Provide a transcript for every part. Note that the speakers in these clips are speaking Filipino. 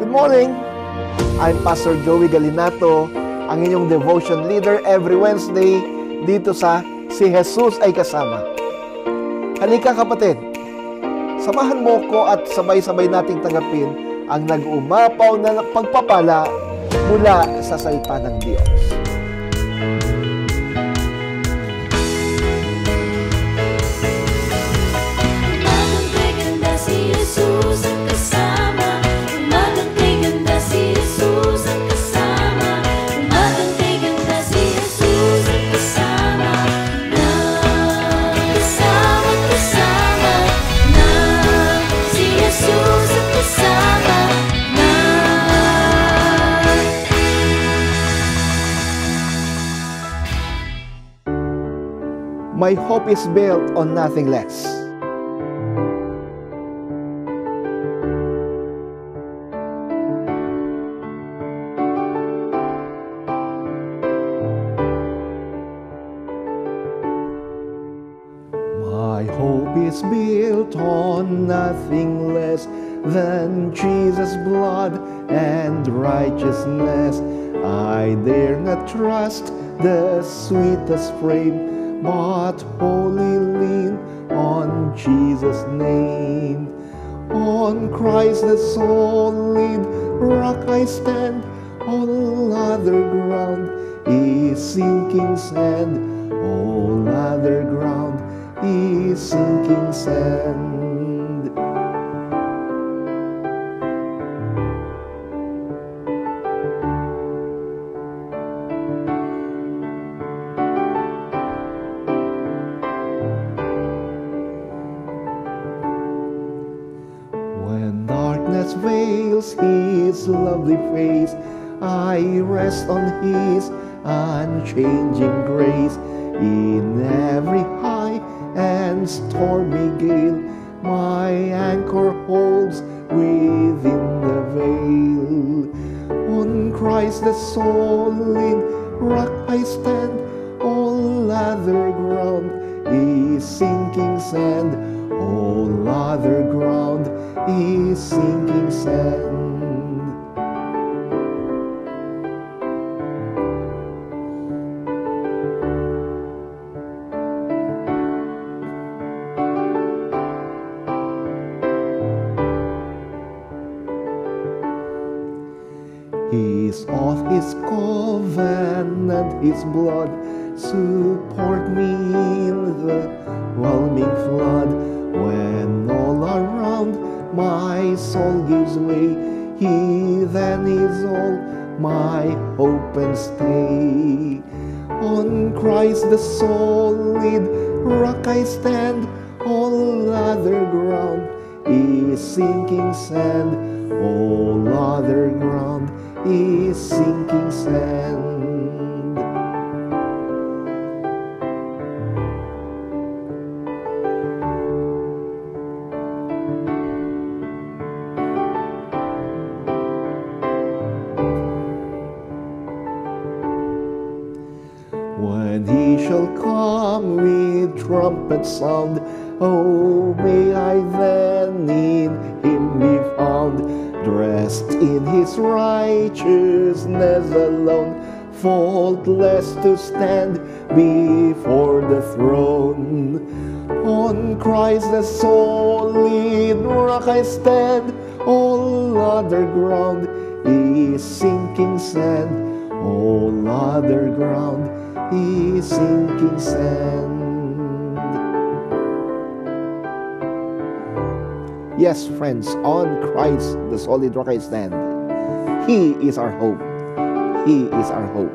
Good morning! I'm Pastor Joey Galinato, ang inyong devotion leader every Wednesday dito sa Si Jesus ay Kasama. Halika kapatid, samahan mo ko at sabay-sabay nating tanggapin ang nag-uumapaw na pagpapala mula sa salita ng Diyos. My hope is built on nothing less. My hope is built on nothing less than Jesus' blood and righteousness. I dare not trust the sweetest frame, but wholly lean on Jesus' name. On Christ the solid rock I stand, all other ground is sinking sand. All other ground is sinking sand. Darkness veils His lovely face, I rest on His unchanging grace. In every high and stormy gale, my anchor holds within the veil. On Christ the solid rock I stand, all other ground is sinking sand. All other ground is sinking sand. His oath, His covenant, His blood support me in the whelming flood. When all around my soul gives way, He then is all my hope and stay. On Christ the solid rock I stand, all other ground is sinking sand. All other ground is sinking sand. When He shall come with trumpet sound, oh, may I then in Him be found, dressed in His righteousness alone, faultless to stand before the throne. On Christ the solid rock I stand, all other ground is sinking sand. All other ground is sinking sand. Yes, friends, on Christ, the solid rock I stand. He is our hope. He is our hope.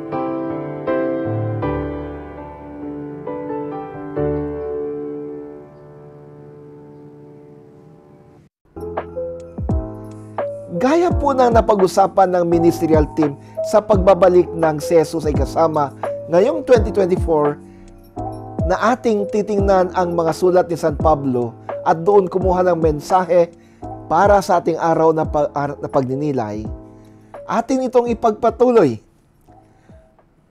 Gaya po ng napag-usapan ng ministerial team sa pagbabalik ng Si Jesus ay Kasama ngayong 2024, na ating titingnan ang mga sulat ni San Pablo at doon kumuha ng mensahe para sa ating araw na pagninilay, atin itong ipagpatuloy.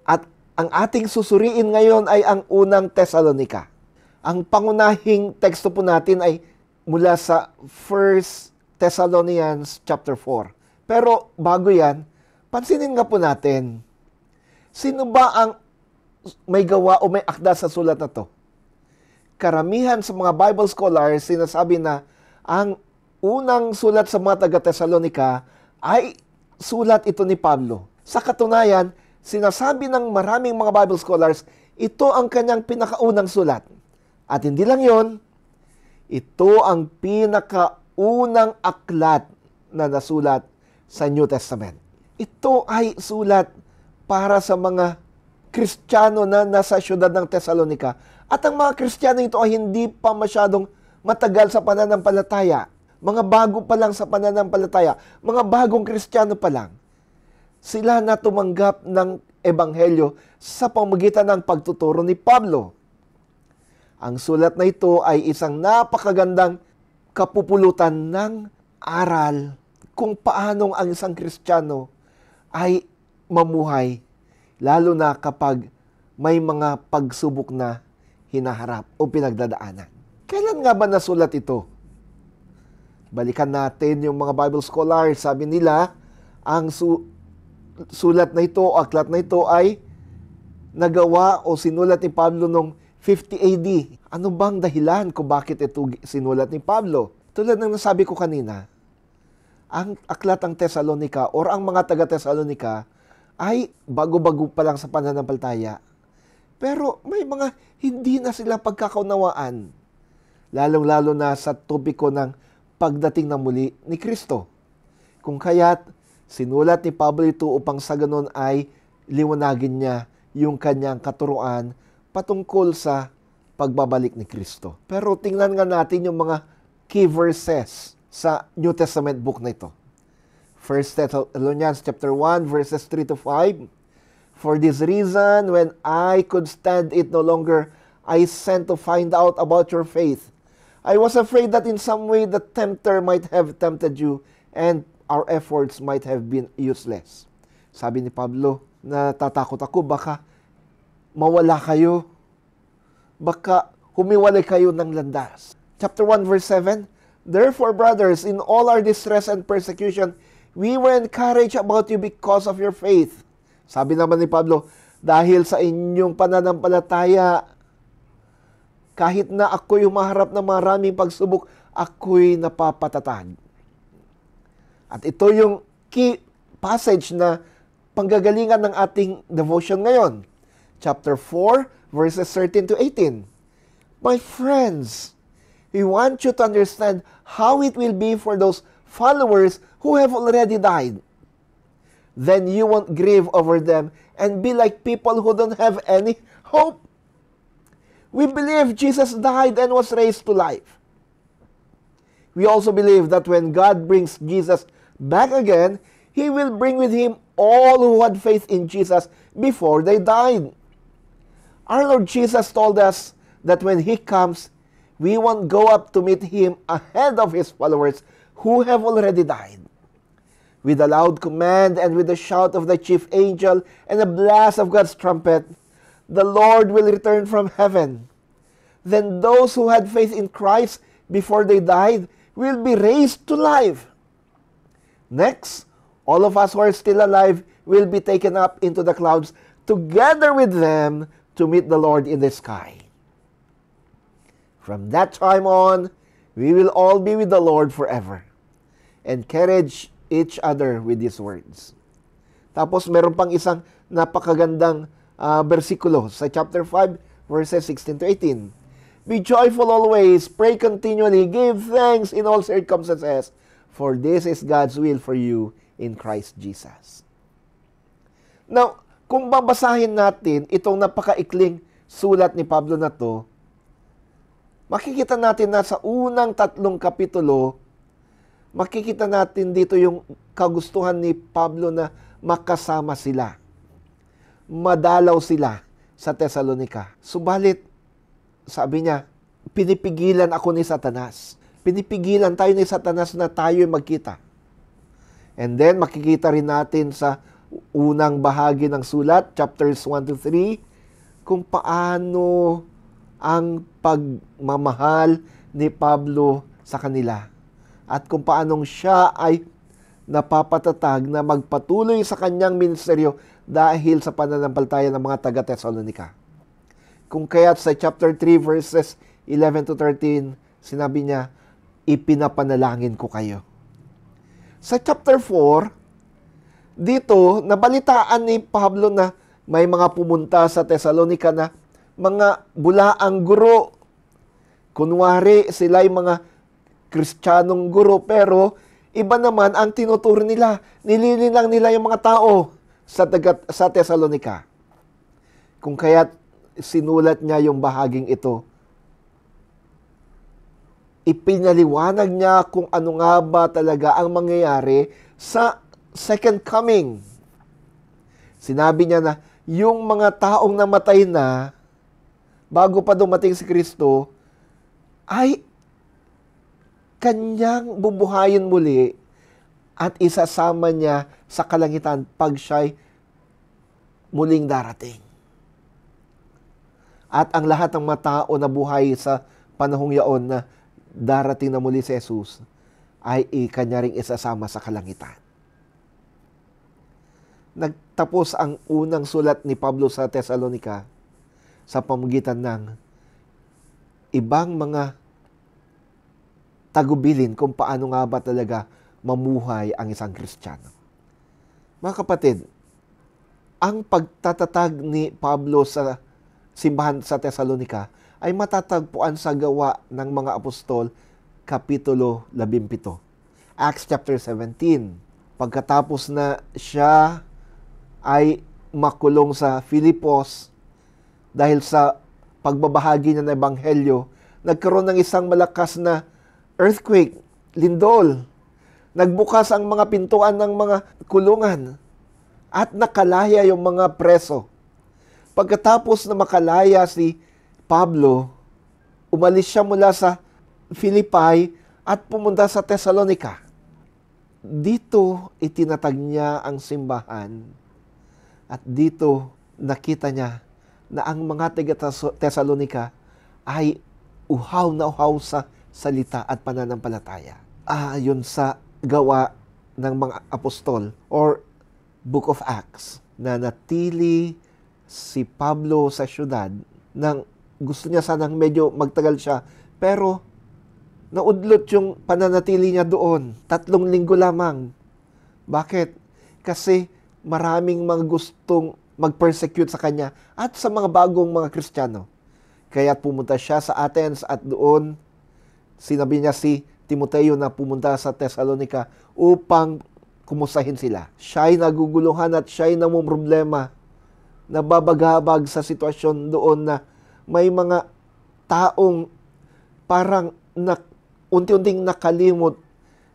At ang ating susuriin ngayon ay ang unang Tesalonika. Ang pangunahing teksto po natin ay mula sa 1 Thessalonians chapter 4. Pero bago yan, pansinin nga po natin, sino ba ang may gawa o may akda sa sulat na to? Karamihan sa mga Bible scholars sinasabi na ang unang sulat sa mga taga-Tesalonika ay sulat ito ni Pablo. Sa katunayan, sinasabi ng maraming mga Bible scholars, ito ang kanyang pinakaunang sulat. At hindi lang yon, ito ang pinakaunang aklat na nasulat sa New Testament. Ito ay sulat para sa mga Kristiyano na nasa syudad ng Tesalonika. At ang mga Kristiyano ito ay hindi pa masyadong matagal sa pananampalataya. Mga bago pa lang sa pananampalataya. Mga bagong Kristiyano pa lang. Sila na tumanggap ng Ebanghelyo sa pamamagitan ng pagtuturo ni Pablo. Ang sulat na ito ay isang napakagandang kapupulutan ng aral kung paanong ang isang Kristiyano ay mamuhay, lalo na kapag may mga pagsubok na hinaharap o pinagdadaanan. Kailan nga ba nasulat ito? Balikan natin yung mga Bible scholars. Sabi nila, ang sulat na ito, aklat na ito ay nagawa o sinulat ni Pablo noong 50 AD. Ano bang dahilan kung bakit ito sinulat ni Pablo? Tulad ng nasabi ko kanina, ang aklat ng Tesalonika or ang mga taga-Tesalonika ay bago-bago pa lang sa pananampalataya. Pero may mga hindi na sila pagkakaunawaan, lalong-lalo na sa topiko ng pagdating na muli ni Kristo. Kung kaya't sinulat ni Pablo ito upang sa ganon ay liwanagin niya yung kanyang katuruan patungkol sa pagbabalik ni Kristo. Pero tingnan nga natin yung mga key verses sa New Testament book na ito. 1 Thessalonians chapter 1 verses 3 to 5. For this reason, when I could stand it no longer, I sent to find out about your faith. I was afraid that in some way the tempter might have tempted you and our efforts might have been useless. Sabi ni Pablo, natatakot ako, baka mawala kayo, baka humiwalay kayo ng landas. Chapter 1 verse 7, Therefore, brothers, in all our distress and persecution, we were encouraged about you because of your faith. Sabi naman ni Pablo, dahil sa inyong pananampalataya, kahit na ako'y humaharap ng maraming pagsubok, ako'y napapatatag. At ito yung key passage na panggagalingan ng ating devotion ngayon. Chapter 4, verses 13 to 18. My friends, we want you to understand how it will be for those followers who have already died. Then you won't grieve over them and be like people who don't have any hope. We believe Jesus died and was raised to life. We also believe that when God brings Jesus back again, He will bring with Him all who had faith in Jesus before they died. Our Lord Jesus told us that when He comes, we won't go up to meet Him ahead of His followers who have already died. With a loud command and with the shout of the chief angel and a blast of God's trumpet, the Lord will return from heaven. Then those who had faith in Christ before they died will be raised to life. Next, all of us who are still alive will be taken up into the clouds together with them to meet the Lord in the sky. From that time on, we will all be with the Lord forever. Encourage each other with these words. Tapos meron pang isang napakagandang bersikulo sa chapter 5, verses 16 to 18. Be joyful always, pray continually, give thanks in all circumstances, for this is God's will for you in Christ Jesus. Now, kung babasahin natin itong napakaikling sulat ni Pablo na to, makikita natin na sa unang 3 kapitulo, makikita natin dito yung kagustuhan ni Pablo na makasama sila. Madalaw sila sa Tesalonika. Subalit, sabi niya, pinipigilan ako ni Satanas. Pinipigilan tayo ni Satanas na tayo'y magkita. And then, makikita rin natin sa unang bahagi ng sulat, chapters 1 to 3, kung paano ang pagmamahal ni Pablo sa kanila. At kung paanong siya ay napapatatag na magpatuloy sa kanyang ministeryo dahil sa pananampalataya ng mga taga-Thessalonica. Kung kaya't sa chapter 3 verses 11 to 13, sinabi niya, ipinapanalangin ko kayo. Sa chapter 4, dito, nabalitaan ni Pablo na may mga pumunta sa Thessalonica na mga bulaang guro. Kunwari, sila'y mga Kristiyanong guro, pero iba naman ang tinuturo nila. Nililinang nila yung mga tao sa Thessalonica. Kung kaya't sinulat niya yung bahaging ito, ipinaliwanag niya kung ano nga ba talaga ang mangyayari sa second coming. Sinabi niya na yung mga taong namatay na bago pa dumating si Kristo ay kanyang bubuhayin muli at isasama niya sa kalangitan pag siya'y muling darating. At ang lahat ng mga tao na buhay sa panahong yaon na darating na muli si Jesus ay kanya ring isasama sa kalangitan. Nagtapos ang unang sulat ni Pablo sa Thessalonica sa pamamagitan ng ibang mga tagubilin kung paano nga ba talaga mamuhay ang isang Kristiyano. Mga kapatid, ang pagtatatag ni Pablo sa simbahan sa Thessalonica ay matatagpuan sa Gawa ng mga Apostol, Kapitulo 17. Acts chapter 17. Pagkatapos na siya ay makulong sa Filipos dahil sa pagbabahagi niya ng Ebanghelyo, nagkaroon ng isang malakas na earthquake, lindol. Nagbukas ang mga pintuan ng mga kulungan at nakalaya yung mga preso. Pagkatapos na makalaya si Pablo, umalis siya mula sa Philippi at pumunta sa Thessalonica. Dito itinatag niya ang simbahan at dito nakita niya na ang mga taga-Thessalonica ay uhaw na uhaw sa salita at pananampalataya. Ayon sa Gawa ng mga Apostol or Book of Acts, na natili si Pablo sa syudad nang gusto niya sanang medyo magtagal siya, pero naudlot yung pananatili niya doon. 3 linggo lamang. Bakit? Kasi maraming mga gustong mag-persecute sa kanya at sa mga bagong mga Kristiyano. Kaya pumunta siya sa Athens at doon sinabi niya si Timoteo na pumunta sa Thessalonica upang kumustahin sila. Siya'y naguguluhan at siya'y namumroblema, nababagabag sa sitwasyon doon na may mga taong parang unti-unting nakalimot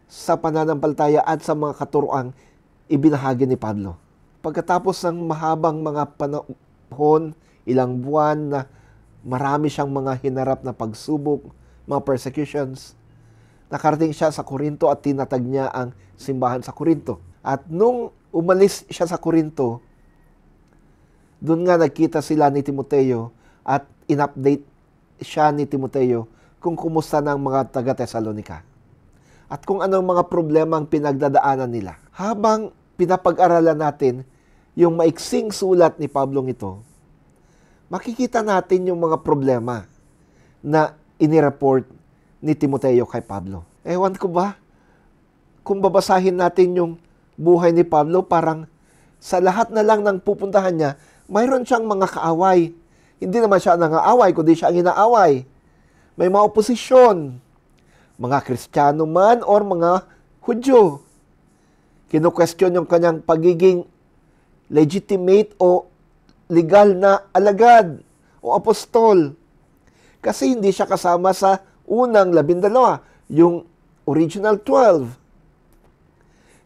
sa pananampalataya at sa mga katuroang ibinahagi ni Pablo. Pagkatapos ng mahabang mga panahon, ilang buwan na marami siyang mga hinarap na pagsubok, mga persecutions, nakarating siya sa Korinto at tinatag niya ang simbahan sa Korinto. At nung umalis siya sa Korinto, doon nga nagkita sila ni Timoteo at in-update siya ni Timoteo kung kumusta ng mga taga-Thessalonica at kung anong mga problema ang pinagdadaanan nila. Habang pinapag-aralan natin yung maiksing sulat ni Pablong ito, makikita natin yung mga problema na inireport ni Timoteo kay Pablo. Ewan ko ba, kung babasahin natin yung buhay ni Pablo, parang sa lahat na lang ng pupuntahan niya, mayroon siyang mga kaaway. Hindi naman siya nangaaway, kundi siya ang inaaway. May mga oposisyon, mga Kristiyano man or mga Hudyo. Kinu-question yung kanyang pagiging legitimate o legal na alagad o apostol. Kasi hindi siya kasama sa unang 12, yung original 12.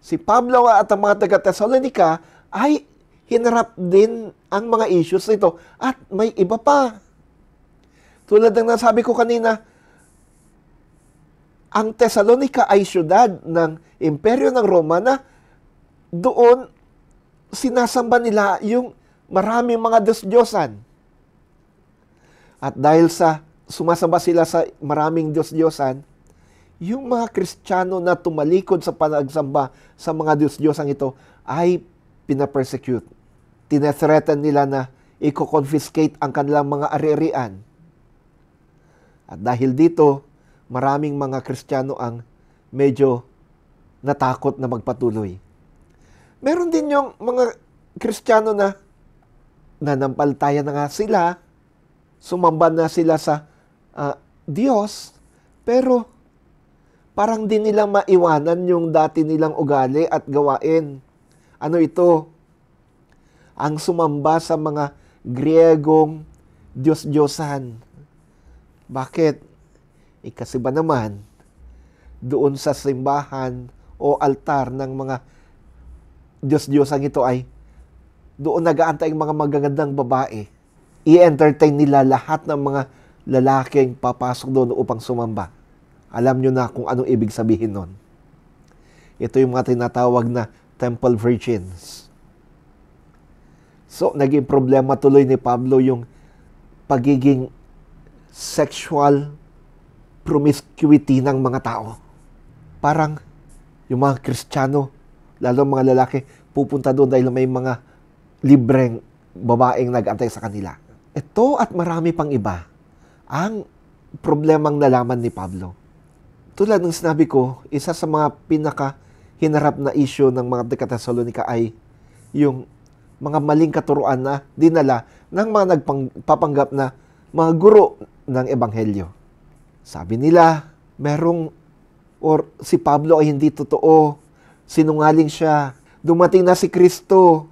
Si Pablo at ang mga taga-Thessalonica ay hinarap din ang mga issues nito at may iba pa. Tulad ng nasabi ko kanina, ang Thessalonica ay syudad ng Imperyo ng Roma na doon sinasamba nila yung maraming mga Diyos-Diyosan. At dahil sa sumasamba sila sa maraming Diyos-Diyosan, yung mga Kristiyano na tumalikod sa panagsamba sa mga Diyos-Diyosang ito ay pinapersecute. Tinethreaten nila na i-confiscate ang kanilang mga ari-arian. At dahil dito, maraming mga Kristiyano ang medyo natakot na magpatuloy. Meron din yung mga Kristiyano na nanampalataya na nga sila, sumamba na sila sa Diyos, pero parang di nila maiwanan yung dati nilang ugali at gawain. Ano ito? Ang sumamba sa mga Griegong Diyos-Diyosan. Bakit? Kasi ba naman, doon sa simbahan o altar ng mga Diyos-Diyosan ito ay doon nag-aantay ang mga magagandang babae. I-entertain nila lahat ng mga lalaking papasok doon upang sumamba. Alam nyo na kung anong ibig sabihin nun. Ito yung mga tinatawag na temple virgins. So, naging problema tuloy ni Pablo yung pagiging sexual promiscuity ng mga tao. Parang yung mga Kristiyano, lalo mga lalaki, pupunta doon dahil may mga libreng babaeng nag-antay sa kanila. Ito at marami pang iba ang problemang nalaman ni Pablo. Tulad ng sinabi ko, isa sa mga pinaka-hinarap na issue ng mga taga-Tesalonica ay yung mga maling katuruan na dinala ng mga nagpapanggap na mga guro ng Ebanghelyo. Sabi nila, si Pablo ay hindi totoo, sinungaling siya, dumating na si Kristo,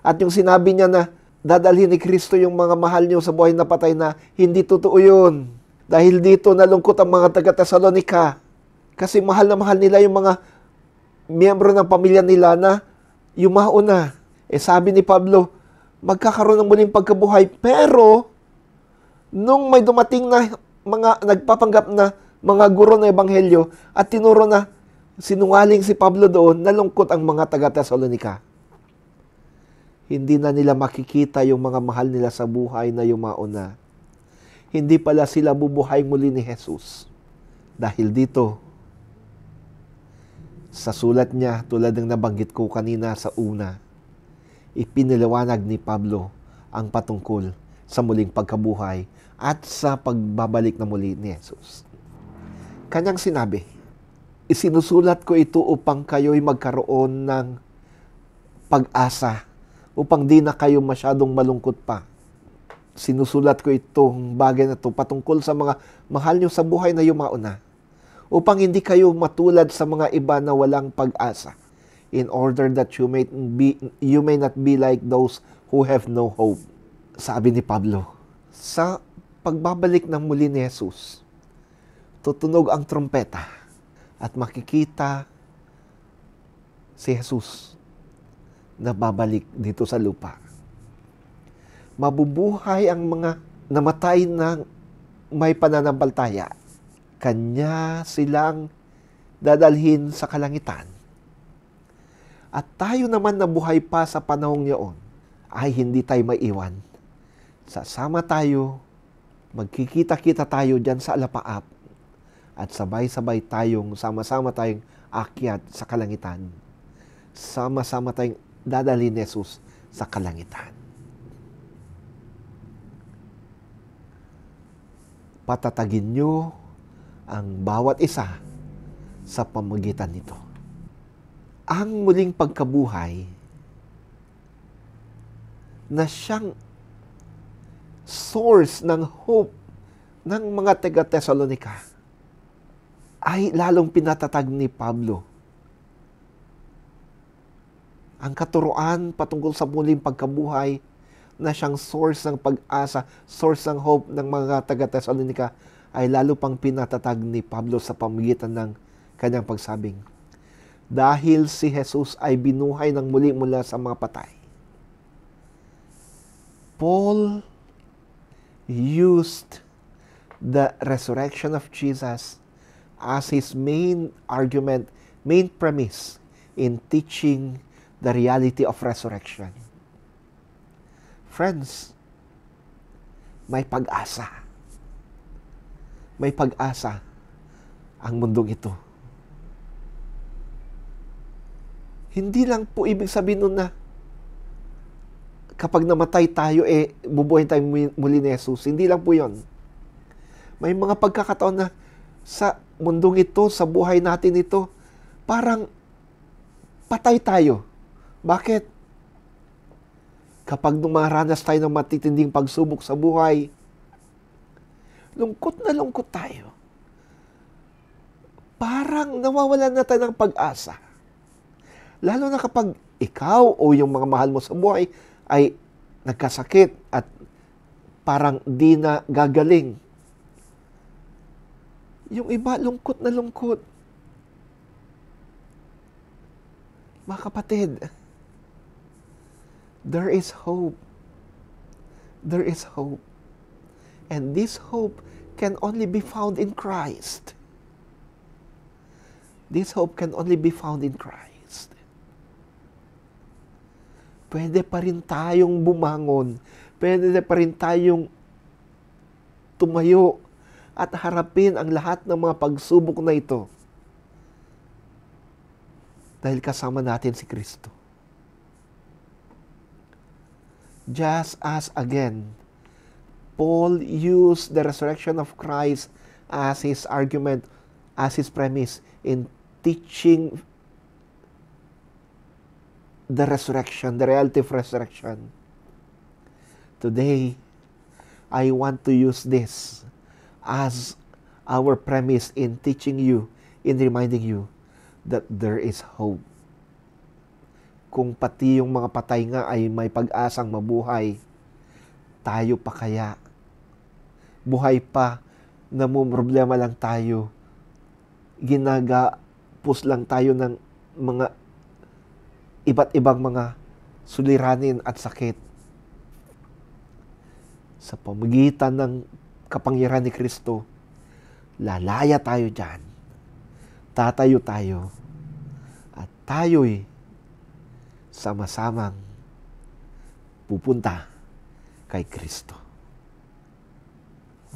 at yung sinabi niya na dadalhin ni Kristo yung mga mahal niyo sa buhay na patay na, hindi totoo yun. Dahil dito nalungkot ang mga taga-Tesalonica. Kasi mahal na mahal nila yung mga miyembro ng pamilya nila na yumao na. Sabi ni Pablo, magkakaroon ng muling pagkabuhay. Pero, nung may dumating na mga nagpapanggap na mga guro ng Ebanghelyo at tinuro na sinungaling si Pablo doon, nalungkot ang mga taga-Tesalonica. Hindi na nila makikita yung mga mahal nila sa buhay na yumao na. Hindi pala sila bubuhay muli ni Jesus. Dahil dito, sa sulat niya, tulad ng nabanggit ko kanina sa una, ipiniliwanag ni Pablo ang patungkol sa muling pagkabuhay at sa pagbabalik na muli ni Jesus. Kanyang sinabi, isinusulat ko ito upang kayo'y magkaroon ng pag-asa, upang di na kayo masyadong malungkot pa. Sinusulat ko itong bagay na ito patungkol sa mga mahal nyo sa buhay na yumao na, upang hindi kayo matulad sa mga iba na walang pag-asa, in order that you may not be like those who have no hope. Sabi ni Pablo, sa pagbabalik ng muli ni Jesus, tutunog ang trompeta at makikita si Jesus na babalik dito sa lupa. Mabubuhay ang mga namatay na may pananampalataya. Kanya silang dadalhin sa kalangitan. At tayo naman na buhay pa sa panahong yaon, ay hindi tayo maiwan. Sasama tayo, magkikita-kita tayo dyan sa alapaap, at sabay-sabay sama-sama tayong akyat sa kalangitan. Sama-sama tayong dadalhin ni Jesus sa kalangitan. Patatagin nyo ang bawat isa sa pamagitan nito. Ang muling pagkabuhay na siyang source ng hope ng mga taga-Tesalonica ay lalong pinatatag ni Pablo. Ang katuruan patungkol sa muling pagkabuhay na siyang source ng pag-asa, source ng hope ng mga taga-Tesalonica ay lalo pang pinatatag ni Pablo sa pamamagitan ng kanyang pagsabing, dahil si Jesus ay binuhay ng muli mula sa mga patay. Paul used the resurrection of Jesus as his main argument, main premise in teaching the reality of resurrection. Friends, may pag-asa. May pag-asa ang mundong ito. Hindi lang po ibig sabihin nun na kapag namatay tayo, bubuhayin tayo muli ni Jesus. Hindi lang po yun. May mga pagkakataon na sa mundong ito, sa buhay natin ito, parang patay tayo. Bakit? Kapag dumaranas tayo ng matitinding pagsubok sa buhay, lungkot na lungkot tayo. Parang nawawalan na tayo ng pag-asa. Lalo na kapag ikaw o yung mga mahal mo sa buhay ay nagkasakit at parang di na gagaling. Yung iba, lungkot na lungkot. Mga kapatid, there is hope. There is hope. And this hope can only be found in Christ. This hope can only be found in Christ. Pwede pa rin tayong bumangon. Pwede pa rin tayong tumayo at harapin ang lahat ng mga pagsubok na ito. Dahil kasama natin si Kristo. Just as again, Paul used the resurrection of Christ as his argument, as his premise in teaching the resurrection, the reality of resurrection. Today, I want to use this as our premise in teaching you, in reminding you that there is hope. Kung pati yung mga patay nga ay may pag-asang mabuhay, tayo pa kaya? Buhay pa, namumroblema lang tayo, ginagapos lang tayo ng mga iba't ibang mga suliranin at sakit. Sa pamagitan ng kapangyarihan ni Kristo, lalaya tayo dyan. Tatayo tayo. At tayo'y sama-samang pupunta kay Kristo.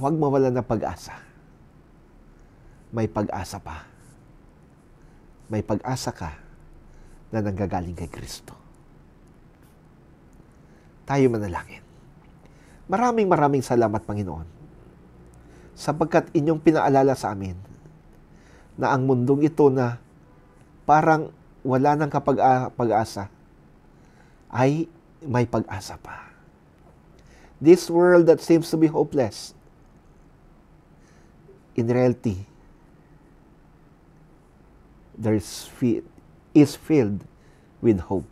Huwag mawalan ng pag-asa. May pag-asa pa. May pag-asa ka na nanggagaling kay Kristo. Tayo manalangin. Maraming salamat, Panginoon, sapagkat inyong pinaalala sa amin na ang mundong ito na parang wala ng pag-asa ay may pag-asa pa. This world that seems to be hopeless, in reality, is filled with hope.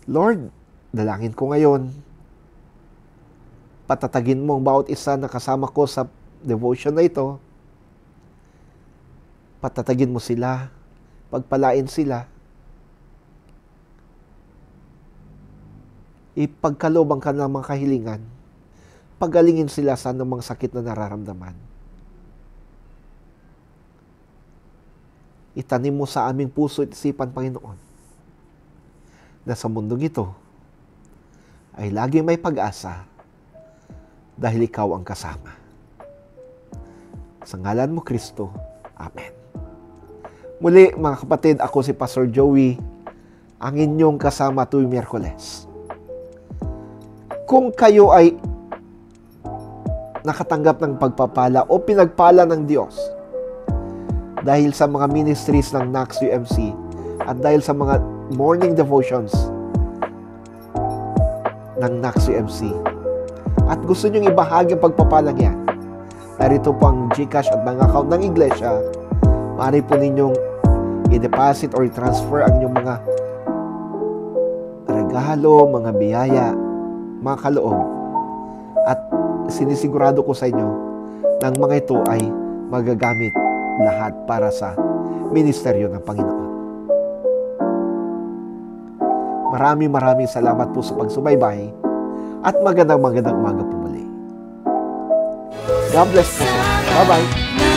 Lord, dalangin ko ngayon, patatagin mo ang bawat isa na kasama ko sa devotion na ito. Patatagin mo sila, pagpalain sila, ipagkaloob ang kanilang mga kahilingan, pagalingin sila sa anumang sakit na nararamdaman. Itanim mo sa aming puso at isipan, Panginoon, na sa mundong ito ay laging may pag-asa dahil ikaw ang kasama. Sa ngalan mo, Kristo. Amen. Muli, mga kapatid, ako si Pastor Joey, ang inyong kasama tuwing Miyerkules. Kung kayo ay nakatanggap ng pagpapala o pinagpala ng Diyos dahil sa mga ministries ng NACS UMC at dahil sa mga morning devotions ng NACS UMC at gusto nyong ibahagi ang pagpapalang yan, narito po ang GCash at mga account ng Iglesia. Maaari po ninyong i-deposit or i-transfer ang inyong mga regalo, mga biyaya, mga kaloob. At sinisigurado ko sa inyo na ang mga ito ay magagamit lahat para sa ministeryo ng Panginoon. Maraming salamat po sa pagsubaybay at magandang umaga po muli. God bless po. Bye-bye.